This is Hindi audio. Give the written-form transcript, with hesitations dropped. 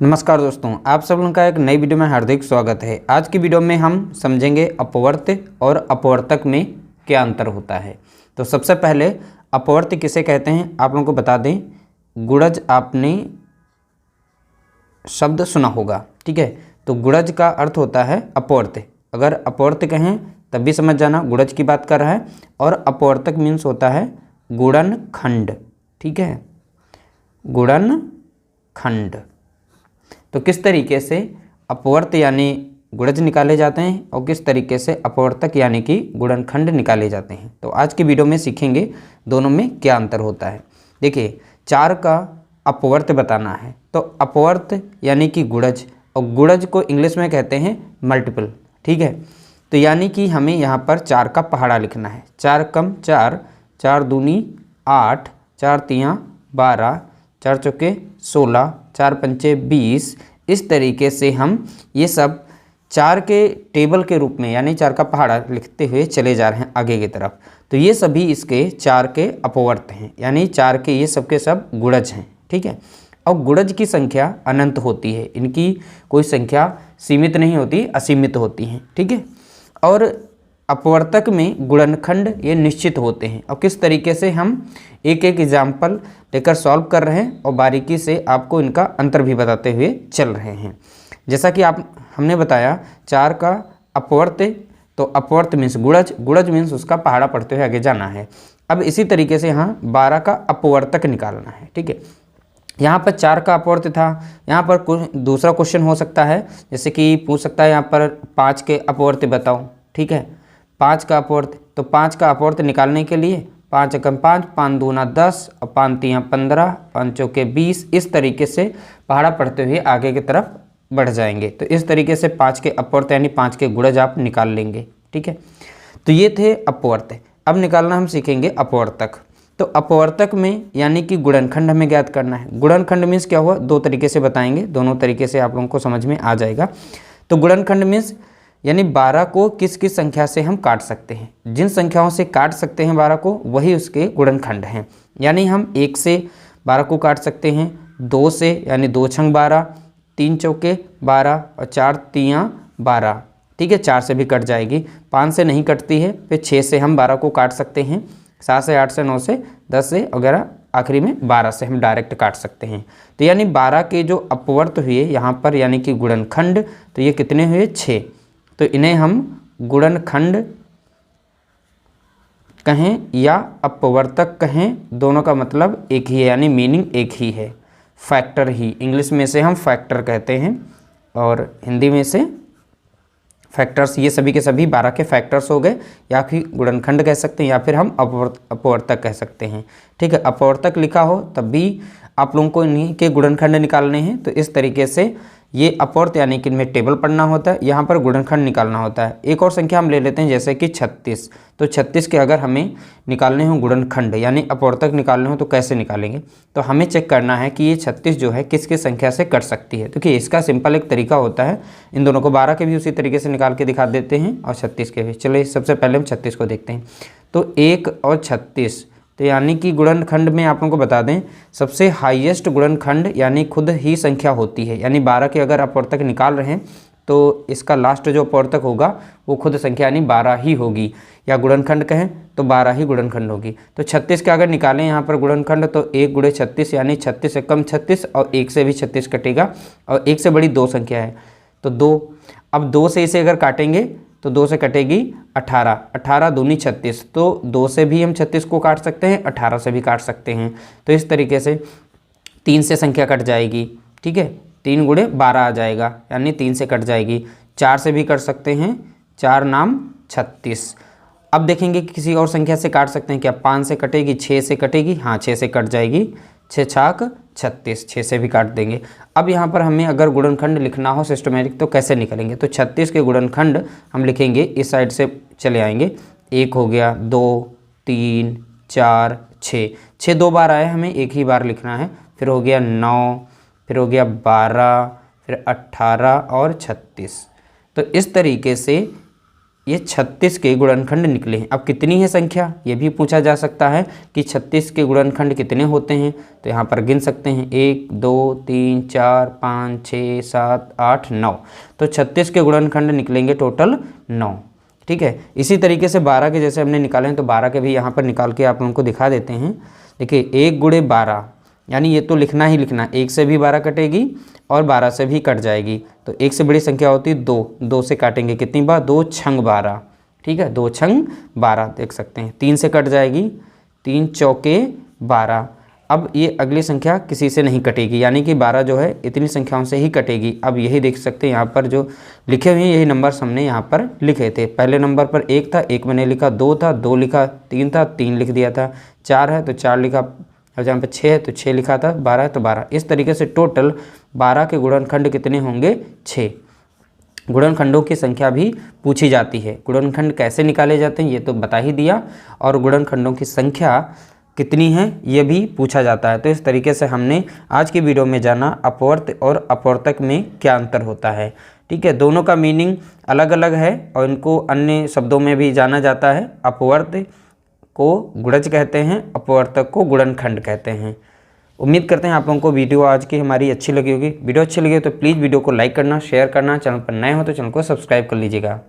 नमस्कार दोस्तों, आप सब लोगों का एक नई वीडियो में हार्दिक स्वागत है। आज की वीडियो में हम समझेंगे अपवर्त्य और अपवर्तक में क्या अंतर होता है। तो सबसे पहले अपवर्त्य किसे कहते हैं आप लोगों को बता दें। गुणज आपने शब्द सुना होगा, ठीक है। तो गुणज का अर्थ होता है अपवर्त्य। अगर अपवर्त्य कहें तब भी समझ जाना गुणज की बात कर रहा है। और अपवर्तक मीन्स होता है गुणनखंड, ठीक है, गुणनखंड। तो किस तरीके से अपवर्त्य यानी गुणज निकाले जाते हैं और किस तरीके से अपवर्तक यानी कि गुणनखंड निकाले जाते हैं, तो आज की वीडियो में सीखेंगे दोनों में क्या अंतर होता है। देखिए, 4 का अपवर्त्य बताना है तो अपवर्त्य यानी कि गुणज, और गुणज को इंग्लिश में कहते हैं मल्टीपल, ठीक है। तो यानी कि हमें यहाँ पर 4 का पहाड़ा लिखना है। 4 कम 4, 4 दूनी 8, 4 तियाँ 12, 4 चौके 16, 4 पंचे 20। इस तरीके से हम ये सब 4 के टेबल के रूप में यानी 4 का पहाड़ा लिखते हुए चले जा रहे हैं आगे की तरफ। तो ये सभी इसके 4 के अपवर्त्य हैं, यानी 4 के ये सब के सब गुणज हैं, ठीक है। और गुणज की संख्या अनंत होती है, इनकी कोई संख्या सीमित नहीं होती, असीमित होती हैं, ठीक है। और अपवर्तक में गुणनखंड ये निश्चित होते हैं। और किस तरीके से हम एक एक एग्जाम्पल लेकर सॉल्व कर रहे हैं और बारीकी से आपको इनका अंतर भी बताते हुए चल रहे हैं। जैसा कि हमने बताया 4 का अपवर्त्य, तो अपवर्त्य मीन्स गुणज, गुणज मीन्स उसका पहाड़ा पढ़ते हुए आगे जाना है। अब इसी तरीके से यहाँ 12 का अपवर्तक निकालना है, ठीक है। यहाँ पर 4 का अपवर्त्य था, यहाँ पर कुछ दूसरा क्वेश्चन हो सकता है, जैसे कि पूछ सकता है यहाँ पर 5 के अपवर्त्य बताओ, ठीक है। 5 का अपवर्त्य, तो 5 का अपवर्त्य निकालने के लिए 5 एकम 5, 5 दूना 10 और 5 तियाँ 15, 5 चौके 20। इस तरीके से पहाड़ा पढ़ते हुए आगे की तरफ बढ़ जाएंगे। तो इस तरीके से 5 के अपवर्त्य यानी 5 के गुणज आप निकाल लेंगे, ठीक है। तो ये थे अपवर्त्य। अब निकालना हम सीखेंगे अपवर्तक। तो अपवर्तक में यानी कि गुणनखंड हमें ज्ञात करना है। गुणनखंड मीन्स क्या हुआ, 2 तरीके से बताएंगे, दोनों तरीके से आप लोगों को समझ में आ जाएगा। तो गुणनखंड मीन्स यानी 12 को किस किस संख्या से हम काट सकते हैं। जिन संख्याओं से काट सकते हैं 12 को, वही उसके गुणनखंड हैं। यानी हम 1 से 12 को काट सकते हैं, 2 से यानी 2 छंग 12, 3 चौके 12 और 4 तियाँ 12, ठीक है। 4 से भी कट जाएगी, 5 से नहीं कटती है। फिर 6 से हम 12 को काट सकते हैं, 7 से 8 से 9 से 10 से वगैरह, आखिरी में 12 से हम डायरेक्ट काट सकते हैं। तो यानी 12 के जो अपवर्त्य हुए यहाँ पर यानी कि गुणनखंड, तो ये कितने हुए 6। तो इन्हें हम गुणनखंड कहें या अपवर्तक कहें, दोनों का मतलब एक ही है, यानी मीनिंग एक ही है, फैक्टर ही। इंग्लिश में से हम फैक्टर कहते हैं और हिंदी में से फैक्टर्स। ये सभी के सभी 12 के फैक्टर्स हो गए, या फिर गुणनखंड कह सकते हैं या फिर हम अपवर्तक कह सकते हैं, ठीक है। अपवर्तक लिखा हो तब भी आप लोगों को इन्हीं के गुणनखंड निकालने हैं। तो इस तरीके से ये अपवर्त्य यानी कि इनमें टेबल पढ़ना होता है, यहाँ पर गुणनखंड निकालना होता है। एक और संख्या हम ले लेते हैं जैसे कि 36। तो 36 के अगर हमें निकालने हो गुणनखंड यानी अपवर्तक निकालने हो तो कैसे निकालेंगे, तो हमें चेक करना है कि ये 36 जो है किस किस संख्या से कट सकती है। देखिए, इसका सिंपल एक तरीका होता है, इन दोनों को 12 के भी उसी तरीके से निकाल के दिखा देते हैं और 36 के भी। चलिए सबसे पहले हम 36 को देखते हैं। तो 1 और 36, तो यानी कि गुणनखंड में आप लोगों को बता दें सबसे हाईएस्ट गुणनखंड यानी खुद ही संख्या होती है। यानी 12 के अगर अपवर्तक निकाल रहे हैं तो इसका लास्ट जो अपवर्तक होगा वो खुद संख्या यानी 12 ही होगी, या गुणनखंड कहें तो 12 ही गुणनखंड होगी। तो 36 के अगर निकालें यहाँ पर गुणनखंड, तो 1 गुणे 36 यानी 36 से कम 36 और 1 से भी 36 कटेगा, और 1 से बड़ी 2 संख्या है तो 2। अब 2 से इसे अगर काटेंगे तो 2 से कटेगी 18, 18 दूनी 36। तो 2 से भी हम 36 को काट सकते हैं, 18 से भी काट सकते हैं। तो इस तरीके से 3 से संख्या कट जाएगी, ठीक है, 3 गुणे 12 आ जाएगा, यानी 3 से कट जाएगी। 4 से भी कर सकते हैं, 4 नाम 36। अब देखेंगे कि किसी और संख्या से काट सकते हैं क्या। 5 से कटेगी, 6 से कटेगी, हाँ 6 से कट जाएगी, 6 छाक 36, 6 से भी काट देंगे। अब यहाँ पर हमें अगर गुणनखंड लिखना हो सिस्टमेटिक तो कैसे निकलेंगे, तो 36 के गुणनखंड हम लिखेंगे, इस साइड से चले आएंगे। 1 हो गया, 2 3 4 6, 6 2 बार आए, हमें एक ही बार लिखना है। फिर हो गया 9, फिर हो गया 12, फिर 18 और 36। तो इस तरीके से ये 36 के गुणनखंड निकले हैं। अब कितनी है संख्या, ये भी पूछा जा सकता है कि 36 के गुणनखंड कितने होते हैं। तो यहाँ पर गिन सकते हैं 1 2 3 4 5 6 7 8 9। तो 36 के गुणनखंड निकलेंगे टोटल 9। ठीक है, इसी तरीके से 12 के जैसे हमने निकाले हैं तो 12 के भी यहाँ पर निकाल के आप लोगों को दिखा देते हैं। देखिए 1 गुणे 12, यानी ये तो लिखना ही लिखना, 1 से भी 12 कटेगी और 12 से भी कट जाएगी। तो 1 से बड़ी संख्या होती है 2, 2 से काटेंगे कितनी बार, 2 छंग 12। ठीक है, 2 छंग 12 देख सकते हैं। 3 से कट जाएगी, 3 चौके 12। अब ये अगली संख्या किसी से नहीं कटेगी, यानी कि 12 जो है इतनी संख्याओं से ही कटेगी। अब यही देख सकते हैं यहाँ पर जो लिखे हुए हैं यही नंबर हमने यहाँ पर लिखे थे। पहले नंबर पर 1 था, 1 मैंने लिखा, 2 था, 2 लिखा, 3 था, 3 लिख दिया था, 4 है तो 4 लिखा, और जहाँ पर 6 है तो 6 लिखा था, 12 है तो 12। इस तरीके से टोटल 12 के गुणनखंड कितने होंगे, 6। गुणनखंडों की संख्या भी पूछी जाती है। गुणनखंड कैसे निकाले जाते हैं ये तो बता ही दिया, और गुणनखंडों की संख्या कितनी है ये भी पूछा जाता है। तो इस तरीके से हमने आज की वीडियो में जाना अपवर्त और अपवर्तक में क्या अंतर होता है। ठीक है, दोनों का मीनिंग अलग अलग है और इनको अन्य शब्दों में भी जाना जाता है। अपवर्त को गुणज कहते हैं, अपवर्तक को गुणनखंड कहते हैं। उम्मीद करते हैं आप लोगों को वीडियो आज की हमारी अच्छी लगी होगी। वीडियो अच्छी लगी हो तो प्लीज़ वीडियो को लाइक करना, शेयर करना, चैनल पर नए हो तो चैनल को सब्सक्राइब कर लीजिएगा।